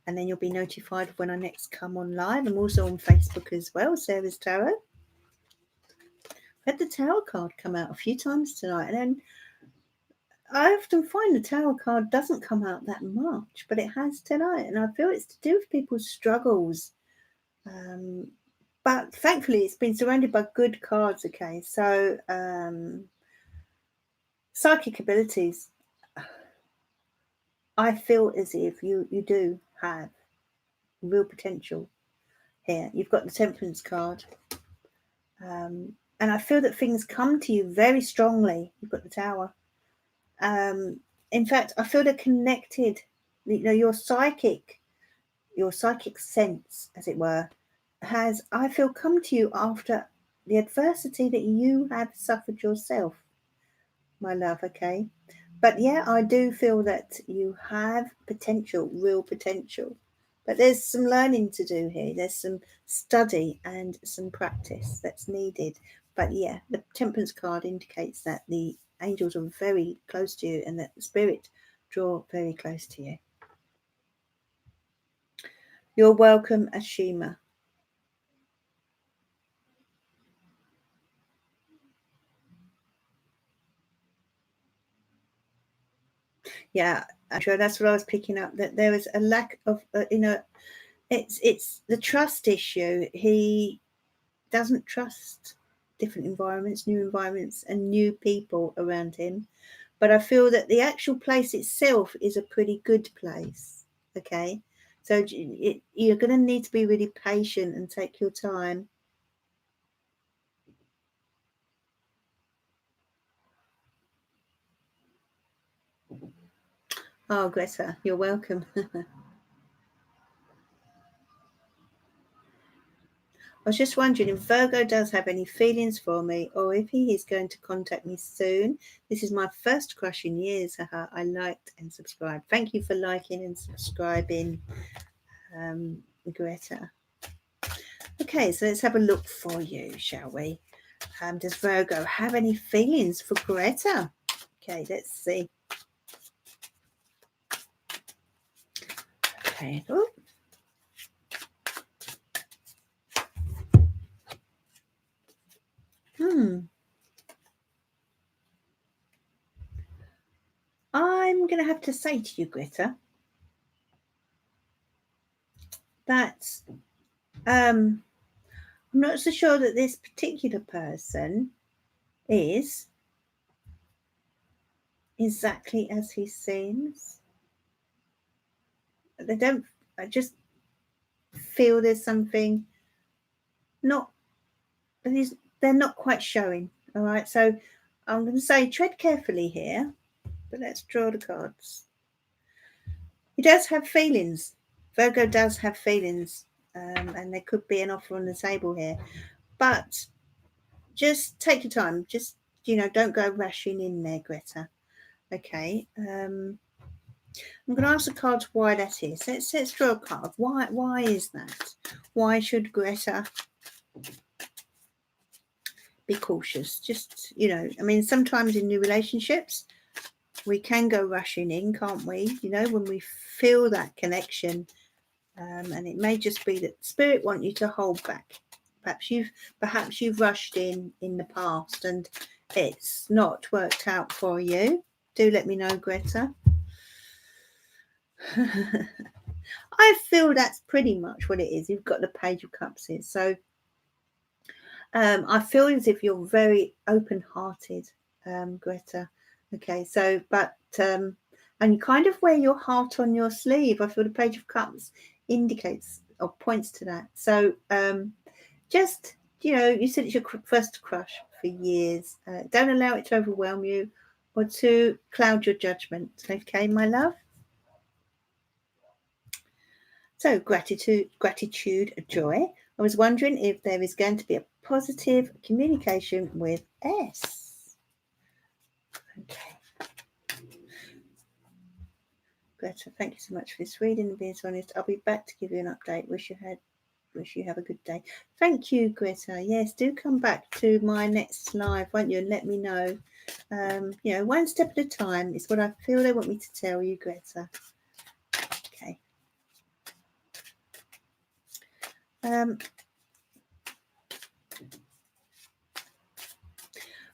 And then you'll be notified when I next come on live. I'm also on Facebook as well, Sarah's Tarot. I had the Tower card come out a few times tonight. And then I often find the Tower card doesn't come out that much, but it has tonight. And I feel it's to do with people's struggles. But thankfully, it's been surrounded by good cards, okay? So, psychic abilities. I feel as if you do have real potential here. You've got the Temperance card. And I feel that things come to you very strongly. You've got the Tower. In fact, I feel they're connected. Your psychic sense, as it were, has, I feel, come to you after the adversity that you have suffered yourself, my love, okay? But yeah, I do feel that you have potential, real potential. But there's some learning to do here. There's some study and some practice that's needed. But yeah, the Temperance card indicates that the angels are very close to you and that the spirit draw very close to you. You're welcome, Ashima. Yeah, I'm sure that's what I was picking up, that there is a lack of, it's the trust issue. He doesn't trust different environments, new environments, and new people around him. But I feel that the actual place itself is a pretty good place. Okay, so you're going to need to be really patient and take your time. Oh, Greta, you're welcome. I was just wondering if Virgo does have any feelings for me, or if he is going to contact me soon. This is my first crush in years. Haha. I liked and subscribed. Thank you for liking and subscribing, Greta. Okay, so let's have a look for you, shall we? Does Virgo have any feelings for Greta? Okay, let's see. Okay. Oh. I'm going to have to say to you, Greta, that I'm not so sure that this particular person is exactly as he seems. They don't. I just feel there's something not. They're not quite showing. All right, so I'm going to say tread carefully here, but let's draw the cards. He does have feelings. Virgo does have feelings, and there could be an offer on the table here, but just take your time. Just, don't go rushing in there, Greta. Okay. I'm going to ask the cards why that is. Let's draw a card. Why is that? Why should Greta be cautious? Just, sometimes in new relationships, we can go rushing in, can't we? When we feel that connection, and it may just be that spirit want you to hold back. Perhaps you've rushed in the past and it's not worked out for you. Do let me know, Greta. I feel that's pretty much what it is. You've got the Page of Cups here. So I feel as if you're very open-hearted, Greta. Okay, so, but, and you kind of wear your heart on your sleeve. I feel the Page of Cups indicates or points to that. So just, you said it's your first crush for years. Don't allow it to overwhelm you or to cloud your judgment. Okay, my love? So gratitude, joy. I was wondering if there is going to be a positive communication with S. Okay. Greta, thank you so much for this reading and being so honest. I'll be back to give you an update. Wish you have a good day. Thank you, Greta. Yes, do come back to my next live, won't you? And let me know. One step at a time is what I feel they want me to tell you, Greta. Okay.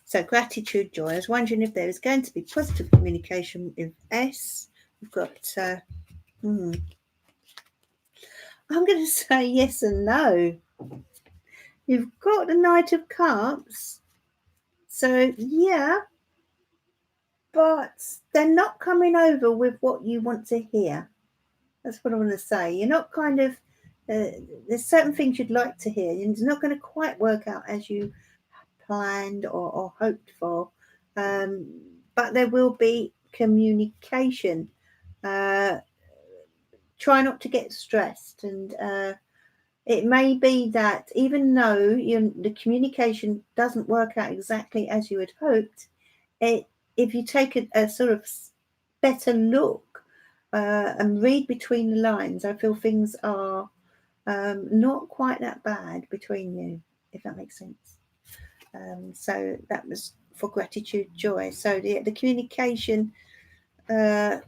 So gratitude, joy. I was wondering if there is going to be positive communication with S. We've got, I'm going to say yes and no. You've got the Knight of Cups. So, yeah, but they're not coming over with what you want to hear. That's what I want to say. You're not kind of, there's certain things you'd like to hear. It's not going to quite work out as you planned or hoped for. But there will be communication. Try not to get stressed, and it may be that even though the communication doesn't work out exactly as you had hoped, it if you take a sort of better look and read between the lines, I feel things are not quite that bad between you, if that makes sense. So that was for gratitude, joy. So the communication, as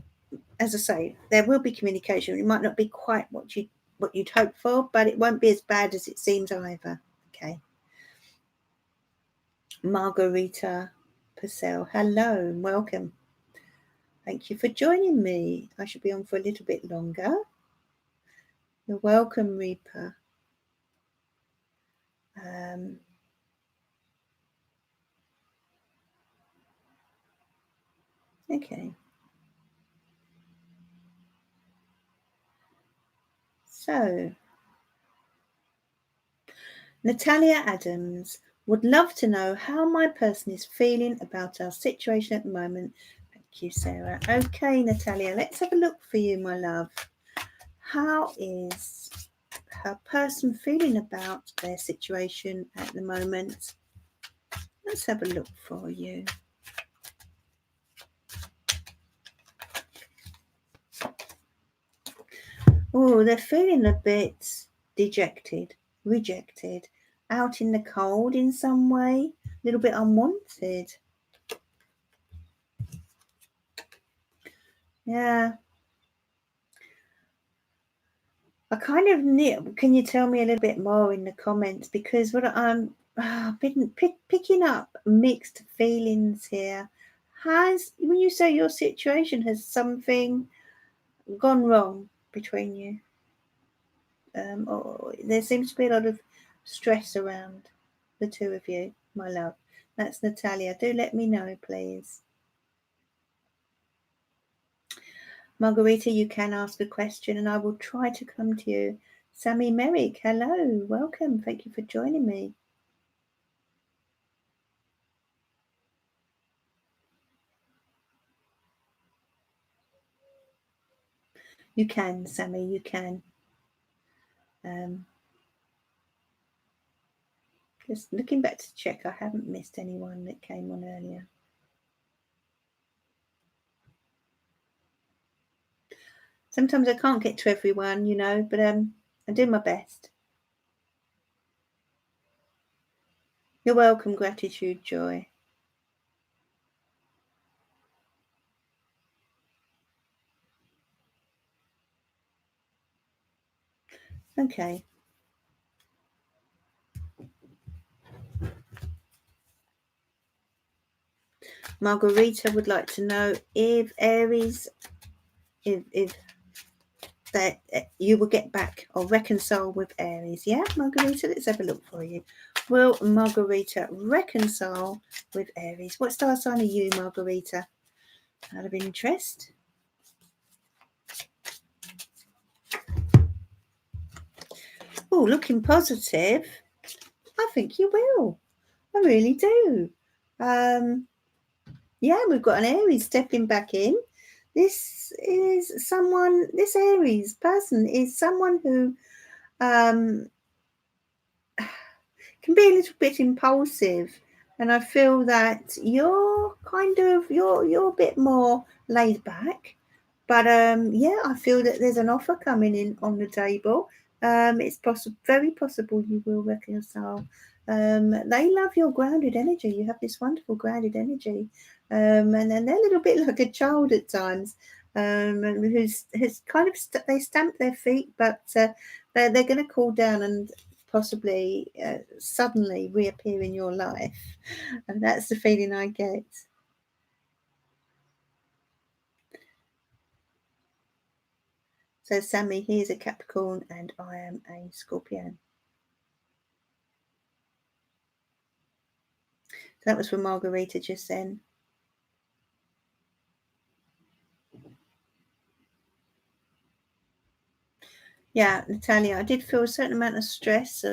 I say, there will be communication. It might not be quite what you'd hope for, but it won't be as bad as it seems either. Okay. Margarita Purcell, hello and welcome. Thank you for joining me. I should be on for a little bit longer. You're welcome, Reaper. Okay. So, Natalia Adams would love to know how my person is feeling about our situation at the moment. Thank you, Sarah. Okay, Natalia, let's have a look for you, my love. How is her person feeling about their situation at the moment? Let's have a look for you. Oh, they're feeling a bit dejected, rejected, out in the cold in some way, a little bit unwanted. Yeah. I kind of need, can you tell me a little bit more in the comments? Because what I'm been picking up mixed feelings here. When you say your situation, has something gone wrong between you? Or there seems to be a lot of stress around the two of you, my love. That's Natalia. Do let me know, please. Margarita, you can ask a question and I will try to come to you. Sammy Merrick, hello, welcome. Thank you for joining me. You can, Sammy, you can. Just looking back to check, I haven't missed anyone that came on earlier. Sometimes I can't get to everyone, you know, but I do my best. You're welcome, gratitude, joy. Okay. Margarita would like to know if Aries, if that you will get back or reconcile with Aries. Yeah, Margarita, let's have a look for you. Will Margarita reconcile with Aries? What star sign are you, Margarita? Out of interest. Oh, looking positive. I think you will. I really do. Yeah, we've got an Aries stepping back in. This Aries person is someone who can be a little bit impulsive, and I feel that you're a bit more laid back. But yeah, I feel that there's an offer coming in on the table. It's very possible you will reconcile. They love your grounded energy. You have this wonderful grounded energy, and then they're a little bit like a child at times, and who's kind of they stamp their feet, but they're going to cool down and possibly suddenly reappear in your life, and that's the feeling I get. So Sammy, he is a Capricorn and I am a Scorpio. So that was for Margarita just then. Yeah, Natalia, I did feel a certain amount of stress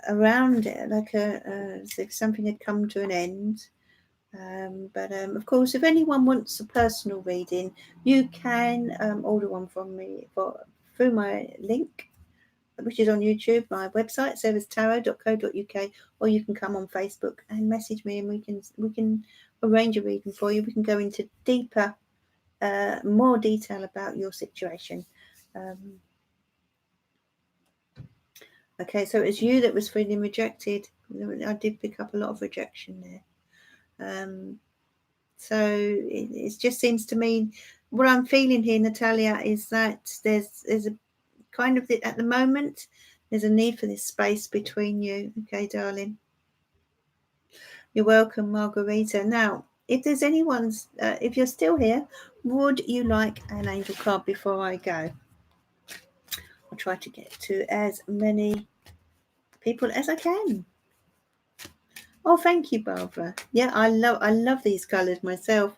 around it, like as if something had come to an end. But of course, if anyone wants a personal reading, you can order one from me through my link, which is on YouTube, my website, sarahstarot.co.uk, or you can come on Facebook and message me, and we can arrange a reading for you. We can go into deeper, more detail about your situation. Okay, so it's you that was feeling rejected. I did pick up a lot of rejection there. So it just seems to me, what I'm feeling here, Natalia, is that there's a kind of, at the moment, there's a need for this space between you. Okay, darling. You're welcome, Margarita. Now, if there's anyone's, if you're still here, would you like an angel card before I go? I'll try to get to as many people as I can. Oh, thank you, Barbara. Yeah, I love these colours myself.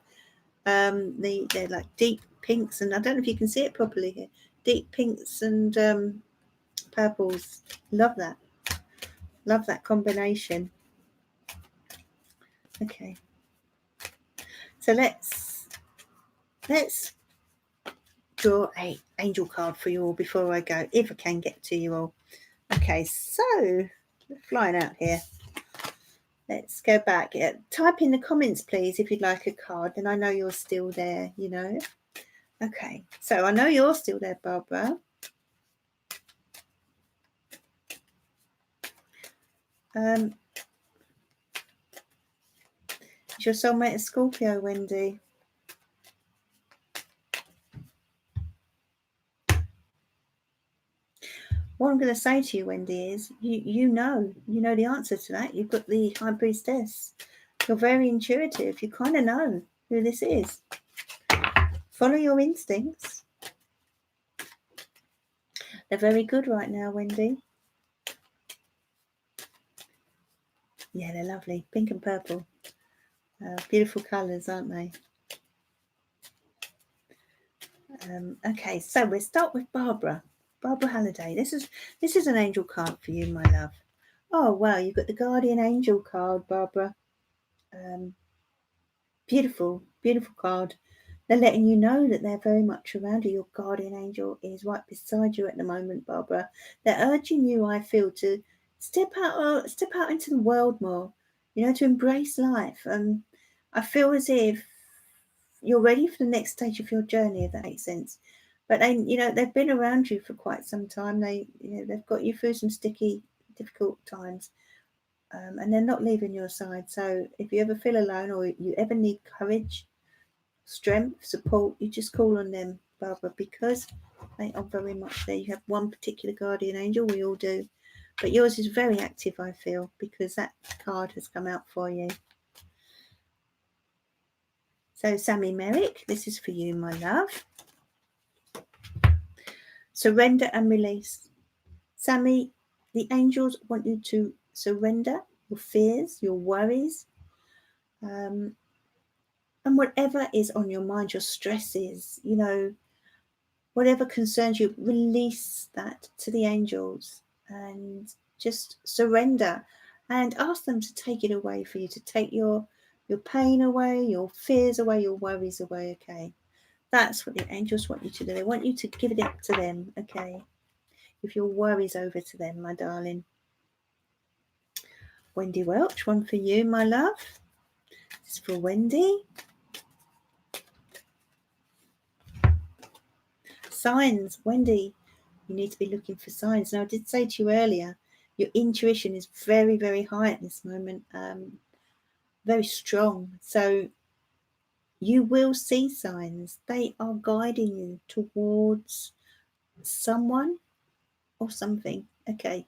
They're like deep pinks, and I don't know if you can see it properly here. Deep pinks and purples. Love that. Love that combination. Okay. So let's draw a angel card for you all before I go, if I can get to you all. Okay, so we're flying out here. Let's go back. Type in the comments, please, if you'd like a card. Then I know you're still there, you know. Okay, so I know you're still there, Barbara. Is your soulmate a Scorpio, Wendy? What I'm going to say to you, Wendy, is you know the answer to that. You've got the High Priestess. You're very intuitive. You kind of know who this is. Follow your instincts. They're very good right now, Wendy. Yeah, they're lovely. Pink and purple. Beautiful colours, aren't they? Okay, so we'll start with Barbara. Barbara Halliday. This is an angel card for you, my love. Oh, wow, you've got the Guardian Angel card, Barbara. Beautiful, beautiful card. They're letting you know that they're very much around you. Your guardian angel is right beside you at the moment, Barbara. They're urging you, I feel, to step out into the world more, you know, to embrace life. I feel as if you're ready for the next stage of your journey, if that makes sense. But they've been around you for quite some time. They've got you through some sticky, difficult times. And they're not leaving your side. So if you ever feel alone or you ever need courage, strength, support, you just call on them, Barbara, because they are very much there. You have one particular guardian angel, we all do, but yours is very active, I feel, because that card has come out for you. So Sammy Merrick, this is for you, my love. Surrender and release. Sammy, the angels want you to surrender your fears, your worries, and whatever is on your mind, your stresses, whatever concerns you, release that to the angels and just surrender and ask them to take it away for you, to take your pain away, your fears away, your worries away. Okay, that's what the angels want you to do. They want you to give it up to them. Okay, give your worries over to them, my darling. Wendy Welch, one for you, my love. This is for Wendy. Signs, Wendy, you need to be looking for signs. Now, I did say to you earlier, your intuition is very, very high at this moment, very strong. So you will see signs. They are guiding you towards someone or something. Okay,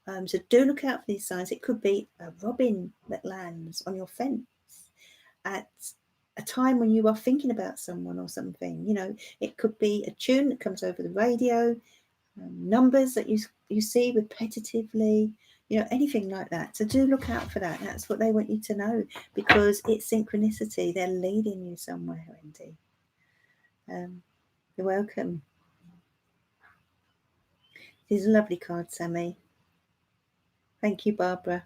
so do look out for these signs. It could be a robin that lands on your fence at a time when you are thinking about someone or something. It could be a tune that comes over the radio, numbers that you see repetitively, anything like that. So do look out for that. That's what they want you to know, because it's synchronicity. They're leading you somewhere, Wendy. You're welcome. This is a lovely card, Sammy. Thank you, Barbara.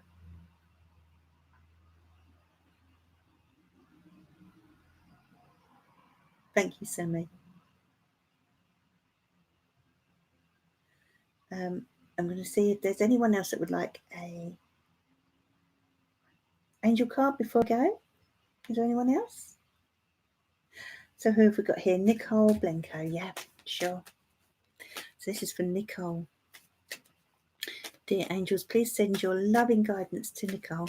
Thank you, Sammy. I'm going to see if there's anyone else that would like a angel card before I go. Is there anyone else? So who have we got here? Nicole Blenko. Yeah, sure. So this is for Nicole. Dear angels, please send your loving guidance to Nicole.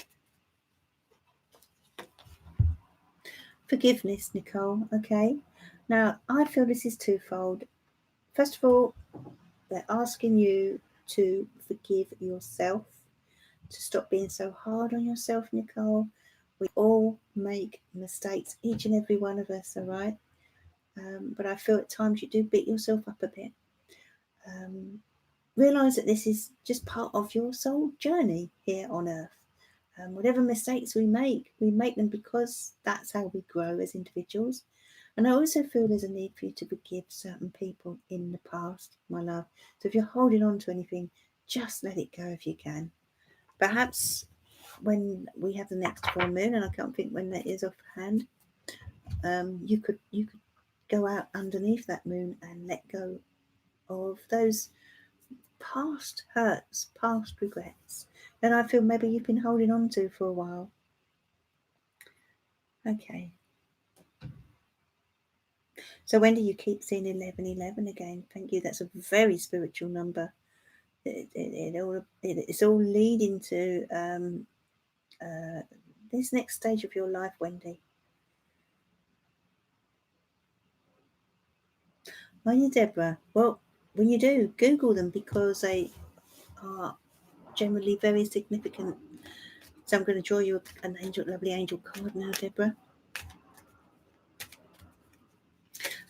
Forgiveness, Nicole. Okay. Now, I feel this is twofold. First of all, they're asking you to forgive yourself, to stop being so hard on yourself, Nicole. We all make mistakes, each and every one of us, all right? But I feel at times you do beat yourself up a bit. Realise that this is just part of your soul journey here on earth. Whatever mistakes we make them because that's how we grow as individuals. And I also feel there's a need for you to forgive certain people in the past, my love. So if you're holding on to anything, just let it go if you can. Perhaps when we have the next full moon, and I can't think when that is offhand, you could go out underneath that moon and let go of those past hurts, past regrets that I feel maybe you've been holding on to for a while. Okay. So when do you keep seeing 1111 again? Thank you. That's a very spiritual number. It's all leading to this next stage of your life, Wendy. Are you, Deborah? Well, when you do, Google them because they are generally very significant. So I'm going to draw you an angel, lovely angel card now, Deborah.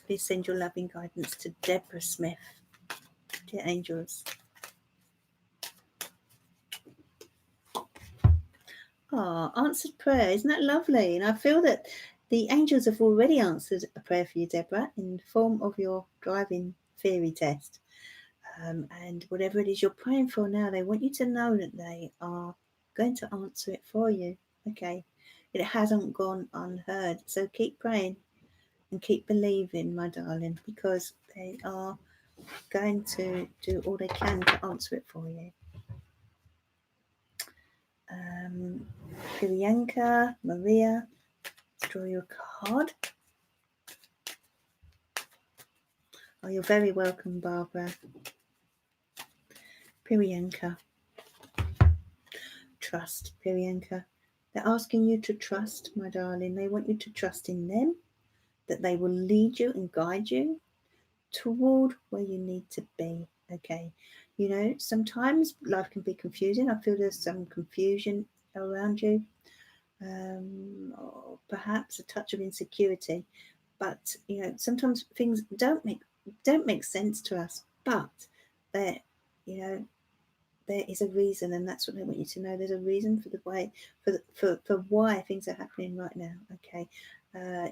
Please send your loving guidance to Deborah Smith. Dear angels. Answered prayer. Isn't that lovely? And I feel that the angels have already answered a prayer for you, Deborah, in the form of your driving theory test. And whatever it is you're praying for now, they want you to know that they are going to answer it for you. Okay. It hasn't gone unheard. So keep praying and keep believing, my darling, because they are going to do all they can to answer it for you. Priyanka, Maria, let's draw you a card. Oh, you're very welcome, Barbara. Priyanka. Trust, Priyanka. They're asking you to trust, my darling. They want you to trust in them, that they will lead you and guide you toward where you need to be. Okay. You know, sometimes life can be confusing. I feel there's some confusion around you, or perhaps a touch of insecurity. But you know, sometimes things don't make sense to us. But there, you know, there is a reason, and that's what I want you to know. There's a reason for the way, for why things are happening right now. Okay,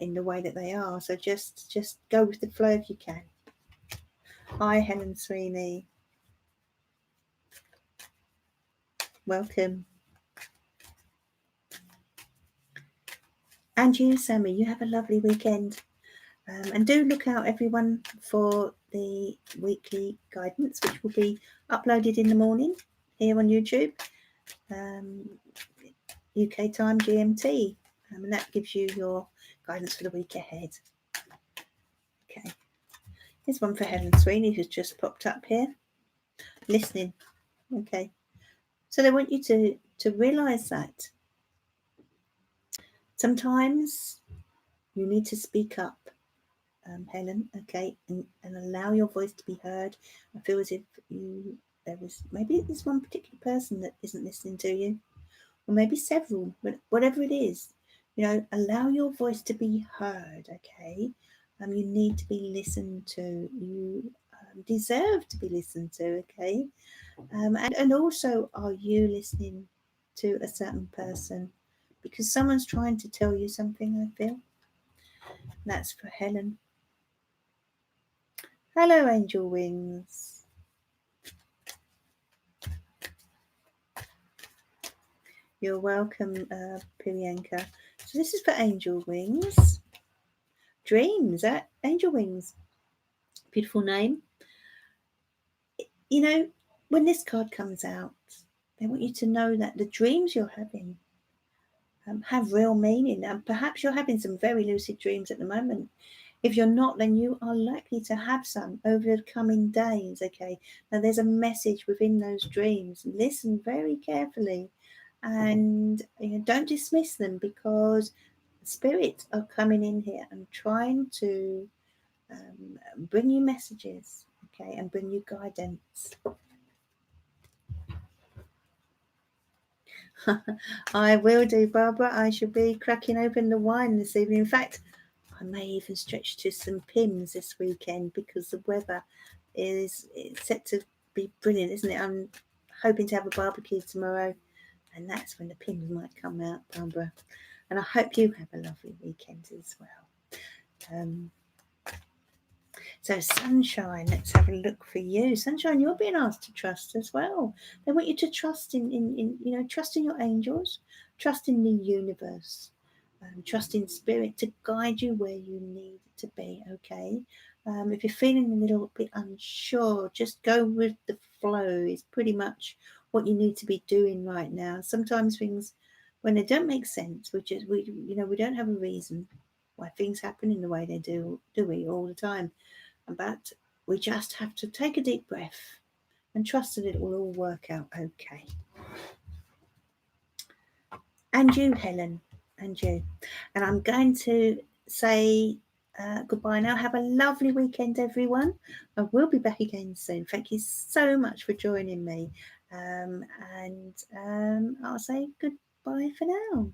in the way that they are. So just go with the flow if you can. Hi, Helen Sweeney. Welcome. And you, Sammy, you have a lovely weekend. And do look out, everyone, for the weekly guidance, which will be uploaded in the morning here on YouTube, UK time GMT. And that gives you your guidance for the week ahead. Okay. Here's one for Helen Sweeney, who's just popped up here. Listening. Okay. So they want you to realise that sometimes you need to speak up, Helen, okay, and allow your voice to be heard. I feel as if maybe there's one particular person that isn't listening to you, or maybe several, but whatever it is, you know, allow your voice to be heard, okay? You need to be listened to. You deserve to be listened to, okay? And also, are you listening to a certain person? Because someone's trying to tell you something, I feel. That's for Helen. Hello, Angel Wings. You're welcome, Priyanka. So this is for Angel Wings. Dreams, Angel Wings. Beautiful name. You know, when this card comes out, they want you to know that the dreams you're having, have real meaning. And perhaps you're having some very lucid dreams at the moment. If you're not, then you are likely to have some over the coming days. Okay, now there's a message within those dreams. Listen very carefully, and don't dismiss them, because spirits are coming in here and trying to bring you messages, okay, and bring you guidance. I will do, Barbara. I shall be cracking open the wine this evening. In fact, I may even stretch to some Pimm's this weekend, because the weather is set to be brilliant, isn't it? I'm hoping to have a barbecue tomorrow, and that's when the Pimm's might come out, Barbara. And I hope you have a lovely weekend as well. So Sunshine, let's have a look for you. Sunshine, you're being asked to trust as well. They want you to trust in trust in your angels, trust in the universe, trust in spirit to guide you where you need to be. Okay. If you're feeling a little bit unsure, just go with the flow. Is pretty much what you need to be doing right now. Sometimes things, when they don't make sense, we don't have a reason why things happen in the way they do we all the time. But we just have to take a deep breath and trust that it will all work out okay. And you, Helen, and you. And I'm going to say goodbye now. Have a lovely weekend, everyone. I will be back again soon. Thank you so much for joining me. And I'll say goodbye for now.